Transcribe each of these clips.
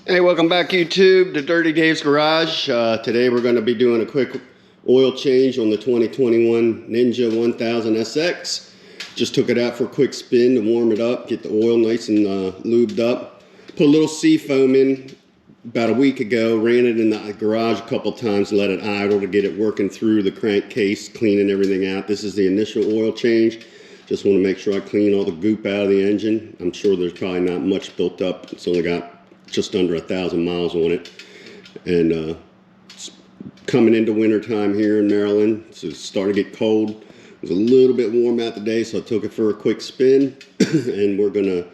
Hey, welcome back YouTube to Dirty Dave's Garage. Today we're going to be doing a quick oil change on the 2021 Ninja1000sx. Just took it out for a quick spin to warm it up, get the oil nice and lubed up. Put a little sea foam in about a week ago, ran it in the garage a couple times, let it idle to get it working through the crankcase, cleaning everything out. This is the initial oil change. Just want to make sure I clean all the goop out of the engine. I'm sure there's probably not much built up. It's only got just under 1,000 miles on it, and it's coming into winter time here in Maryland, so it's starting to get cold. It was a little bit warm out today, so I took it for a quick spin and we're gonna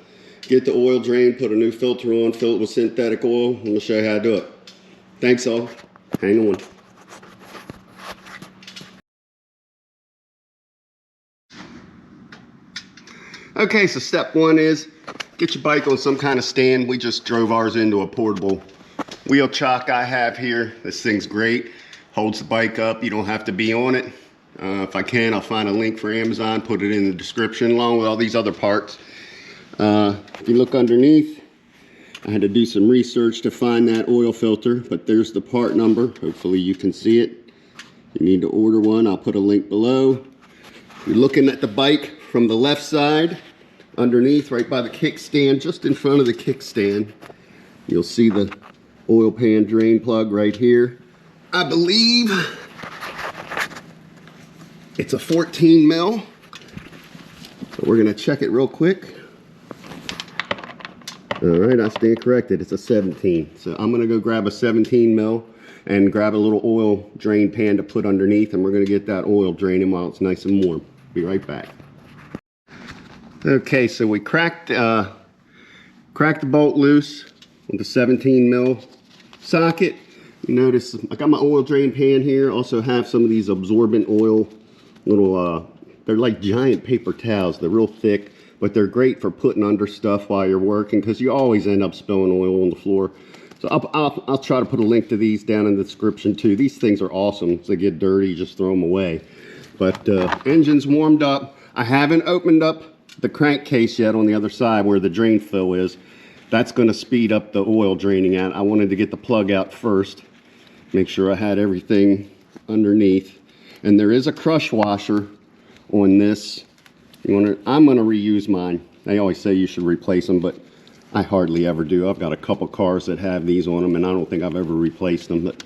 get the oil drain, put a new filter on, fill it with synthetic oil. I'm gonna show you how to do it. Thanks all, hang on. Okay, so step one is get your bike on some kind of stand. We just drove ours into a portable wheel chock I have here. This thing's great. Holds the bike up. You don't have to be on it. If I can, I'll find a link for Amazon, put it in the description along with all these other parts. If you look underneath, I had to do some research to find that oil filter, but there's the part number. Hopefully you can see it. You need to order one. I'll put a link below. You're looking at the bike from the left side. Underneath, right by the kickstand, just in front of the kickstand, you'll see the oil pan drain plug right here. I believe it's a 14 mil. So we're gonna check it real quick. All right, I stand corrected. It's a 17. So I'm gonna go grab a 17 mil and grab a little oil drain pan to put underneath, and we're gonna get that oil draining while it's nice and warm. Be right back. Okay, so we cracked the bolt loose with the 17 mil socket. You notice I got my oil drain pan here. Also have some of these absorbent oil little, they're like giant paper towels. They're real thick, but they're great for putting under stuff while you're working because you always end up spilling oil on the floor. So I'll try to put a link to these down in the description too. These things are awesome. If they get dirty, just throw them away. But engine's warmed up. I haven't opened up the crankcase yet on the other side where the drain fill is. That's going to speed up the oil draining out. I wanted to get the plug out first, make sure I had everything underneath. And there is a crush washer on this. I'm going to reuse mine. They always say you should replace them, but I hardly ever do. I've got a couple cars that have these on them, and I don't think I've ever replaced them, but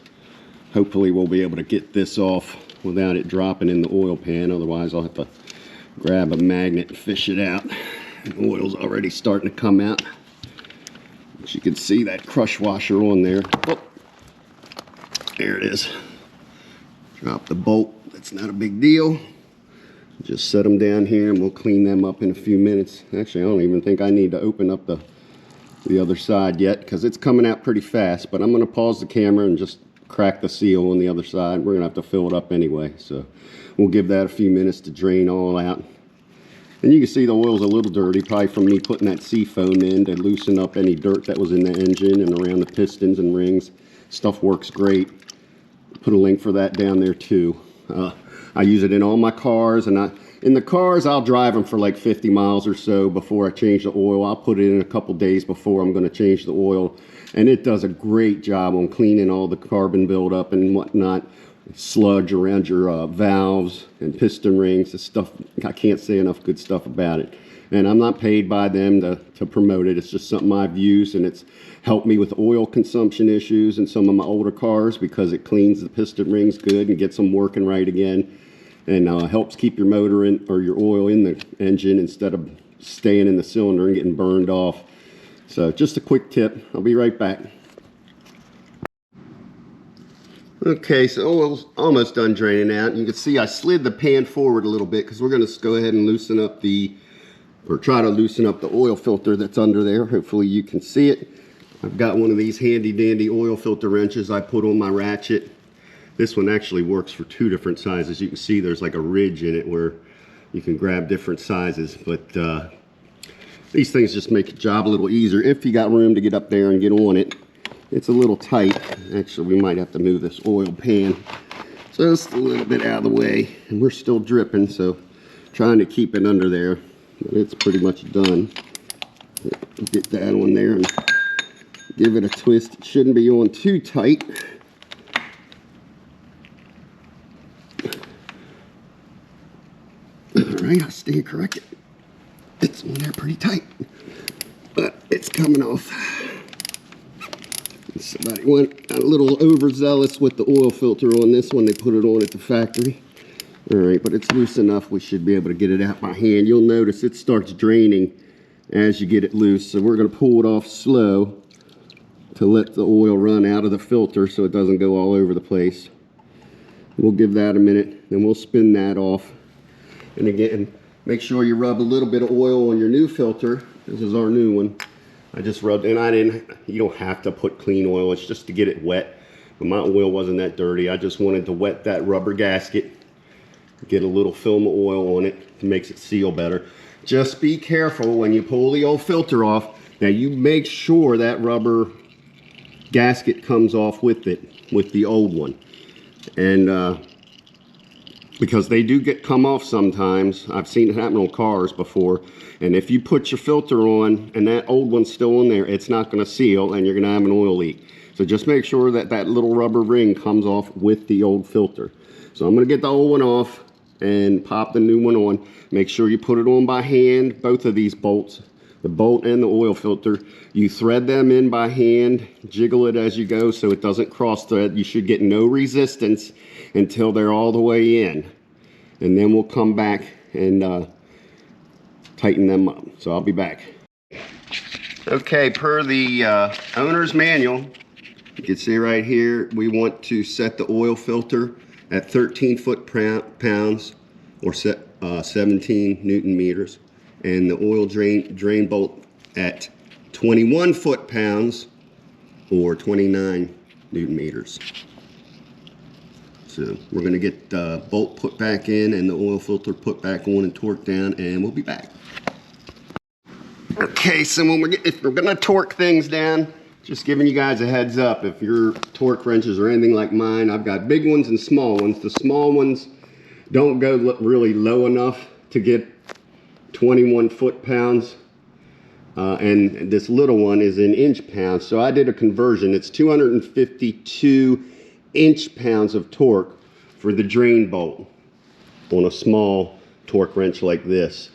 hopefully we'll be able to get this off without it dropping in the oil pan. Otherwise I'll have to grab a magnet and fish it out. The oil's already starting to come out. As you can see, that crush washer on there. Oh, there it is. Drop the bolt. That's not a big deal. Just set them down here and we'll clean them up in a few minutes. Actually, I don't even think I need to open up the other side yet because it's coming out pretty fast. But I'm going to pause the camera and just crack the seal on the other side. We're going to have to fill it up anyway. So we'll give that a few minutes to drain all out. And you can see the oil's a little dirty, probably from me putting that sea foam in to loosen up any dirt that was in the engine and around the pistons and rings. Stuff works great. Put a link for that down there too. I use it in all my cars, and in the cars I'll drive them for like 50 miles or so before I change the oil. I'll put it in a couple days before I'm going to change the oil, and it does a great job on cleaning all the carbon buildup and whatnot. Sludge around your valves and piston rings. This stuff, I can't say enough good stuff about it. And I'm not paid by them to promote it. It's just something I've used, and it's helped me with oil consumption issues in some of my older cars because it cleans the piston rings good and gets them working right again, and helps keep your motor in, or your oil in the engine instead of staying in the cylinder and getting burned off. So just a quick tip. I'll be right back. Okay, so oil's almost done draining out. You can see I slid the pan forward a little bit because we're going to go ahead and loosen up try to loosen up the oil filter that's under there. Hopefully you can see it. I've got one of these handy dandy oil filter wrenches I put on my ratchet. This one actually works for two different sizes. You can see there's like a ridge in it where you can grab different sizes, but these things just make the job a little easier if you got room to get up there and get on it. It's a little tight. Actually, we might have to move this oil pan just a little bit out of the way. And we're still dripping, so trying to keep it under there. But it's pretty much done. Get that on there and Give it a twist. It shouldn't be on too tight. Alright, I'll stand corrected. It's on there pretty tight, but it's coming off. Somebody went a little overzealous with the oil filter on this one. They put it on at the factory. Alright, but it's loose enough we should be able to get it out by hand. You'll notice it starts draining as you get it loose, so we're going to pull it off slow to let the oil run out of the filter so it doesn't go all over the place. We'll give that a minute, then we'll spin that off. And again, make sure you rub a little bit of oil on your new filter. This is our new one. I just rubbed, and you don't have to put clean oil, it's just to get it wet. But my oil wasn't that dirty. I just wanted to wet that rubber gasket, get a little film of oil on it. It makes it seal better. Just be careful when you pull the old filter off. Now you make sure that rubber gasket comes off with it, with the old one. And because they do come off sometimes. I've seen it happen on cars before. And if you put your filter on and that old one's still on there, it's not going to seal and you're going to have an oil leak. So just make sure that that little rubber ring comes off with the old filter. So I'm going to get the old one off and pop the new one on. Make sure you put it on by hand, both of these bolts, the bolt and the oil filter. You thread them in by hand, jiggle it as you go so it doesn't cross thread. You should get no resistance until they're all the way in. And then we'll come back and tighten them up. So I'll be back. Okay, per the owner's manual, you can see right here, we want to set the oil filter at 13 foot-pounds or 17 Newton meters, and the oil drain bolt at 21 foot-pounds or 29 Newton meters. So we're going to get the bolt put back in and the oil filter put back on and torqued down, and we'll be back. Okay, so if we're going to torque things down, just giving you guys a heads up, if your torque wrenches are anything like mine, I've got big ones and small ones. The small ones don't go really low enough to get 21 foot-pounds. And this little one is in inch-pounds. So I did a conversion. It's 252 inch-pounds of torque for the drain bolt on a small torque wrench like this.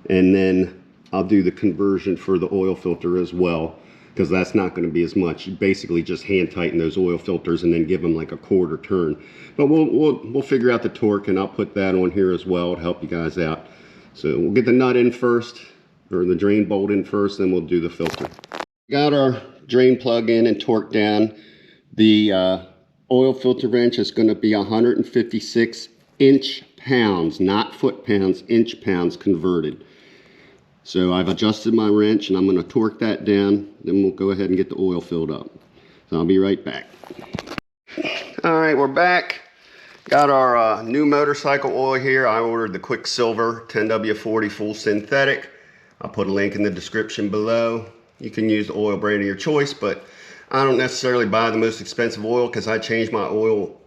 And then I'll do the conversion for the oil filter as well, because that's not going to be as much. You basically just hand tighten those oil filters and then give them like a quarter turn. But we'll figure out the torque, and I'll put that on here as well to help you guys out. So we'll get the nut in first, or the drain bolt in first, then we'll do the filter. Got our drain plug in and torqued down. The oil filter wrench is going to be 156 inch-pounds, not foot-pounds, inch-pounds converted. So I've adjusted my wrench and I'm going to torque that down, then we'll go ahead and get the oil filled up. So I'll be right back. Alright, we're back. Got our new motorcycle oil here. I ordered the Quicksilver 10W40 full synthetic. I'll put a link in the description below. You can use the oil brand of your choice, but I don't necessarily buy the most expensive oil because I change my oil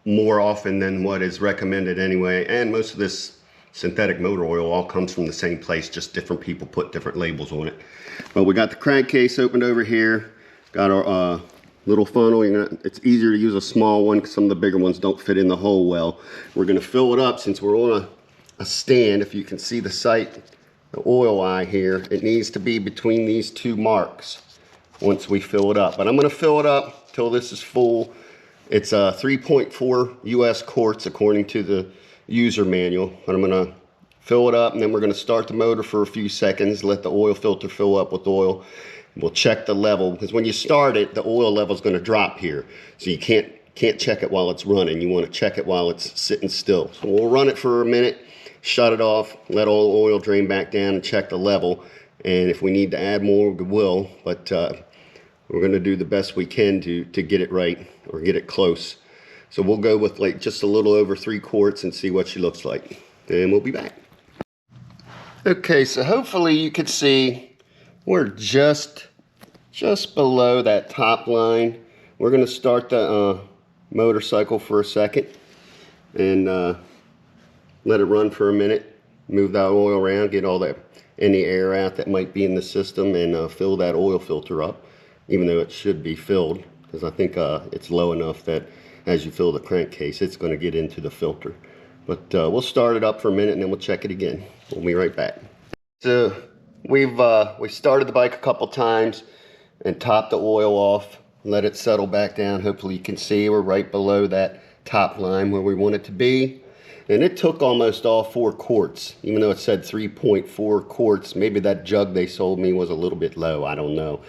more often than what is recommended anyway. And most of this synthetic motor oil all comes from the same place, just different people put different labels on it. But we got the crankcase opened over here. Got our little funnel. It's easier to use a small one because some of the bigger ones don't fit in the hole well. We're going to fill it up since we're on a stand. If you can see the sight, the oil eye here, it needs to be between these two marks once we fill it up. But I'm going to fill it up till this is full. It's 3.4 US quarts according to the user manual. But I'm going to fill it up, and then we're going to start the motor for a few seconds, let the oil filter fill up with oil. We'll check the level, because when you start it, the oil level is going to drop here. So you can't check it while it's running. You want to check it while it's sitting still. So we'll run it for a minute, shut it off, let all the oil drain back down, and check the level. And if we need to add more, we will. But we're going to do the best we can to get it right, or get it close. So we'll go with like just a little over 3 quarts and see what she looks like. And we'll be back. Okay, so hopefully you can see we're just below that top line. We're going to start the motorcycle for a second and let it run for a minute. Move that oil around, get all that any air out that might be in the system, and fill that oil filter up. even though it should be filled, because I think it's low enough that as you fill the crankcase, it's going to get into the filter. But we'll start it up for a minute and then we'll check it again. We'll be right back. So we started the bike a couple times and topped the oil off, let it settle back down. Hopefully you can see we're right below that top line where we want it to be. And it took almost all 4 quarts, even though it said 3.4 quarts. Maybe that jug they sold me was a little bit low, I don't know.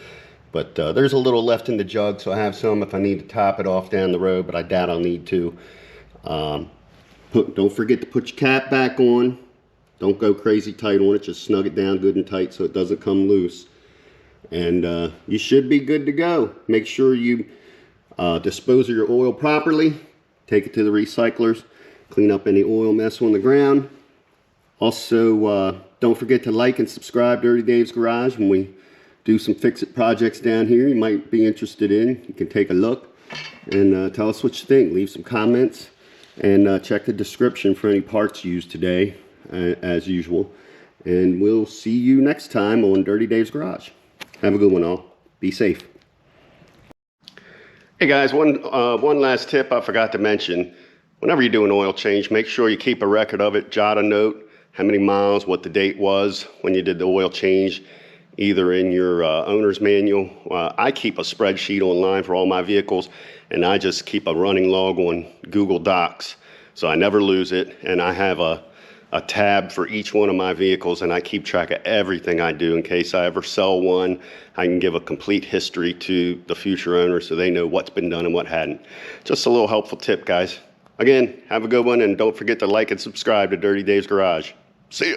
But there's a little left in the jug, so I have some if I need to top it off down the road, but I doubt I'll need to. Don't forget to put your cap back on. Don't go crazy tight on it, just snug it down good and tight so it doesn't come loose. And you should be good to go. Make sure you dispose of your oil properly. Take it to the recyclers. Clean up any oil mess on the ground. Also, don't forget to like and subscribe to Dirty Dave's Garage. When we do some fix-it projects down here you might be interested in, you can take a look and tell us what you think. Leave some comments and check the description for any parts used today, as usual. And we'll see you next time on Dirty Dave's Garage. Have a good one, all. Be safe. Hey guys, one last tip I forgot to mention. Whenever you do an oil change, make sure you keep a record of it. Jot a note, how many miles, what the date was when you did the oil change, either in your owner's manual. I keep a spreadsheet online for all my vehicles, and I just keep a running log on Google Docs, so I never lose it. And I have a tab for each one of my vehicles, and I keep track of everything I do in case I ever sell one. I can give a complete history to the future owner so they know what's been done and what hadn't. Just a little helpful tip, guys. Again, have a good one, and don't forget to like and subscribe to Dirty Dave's Garage. See ya.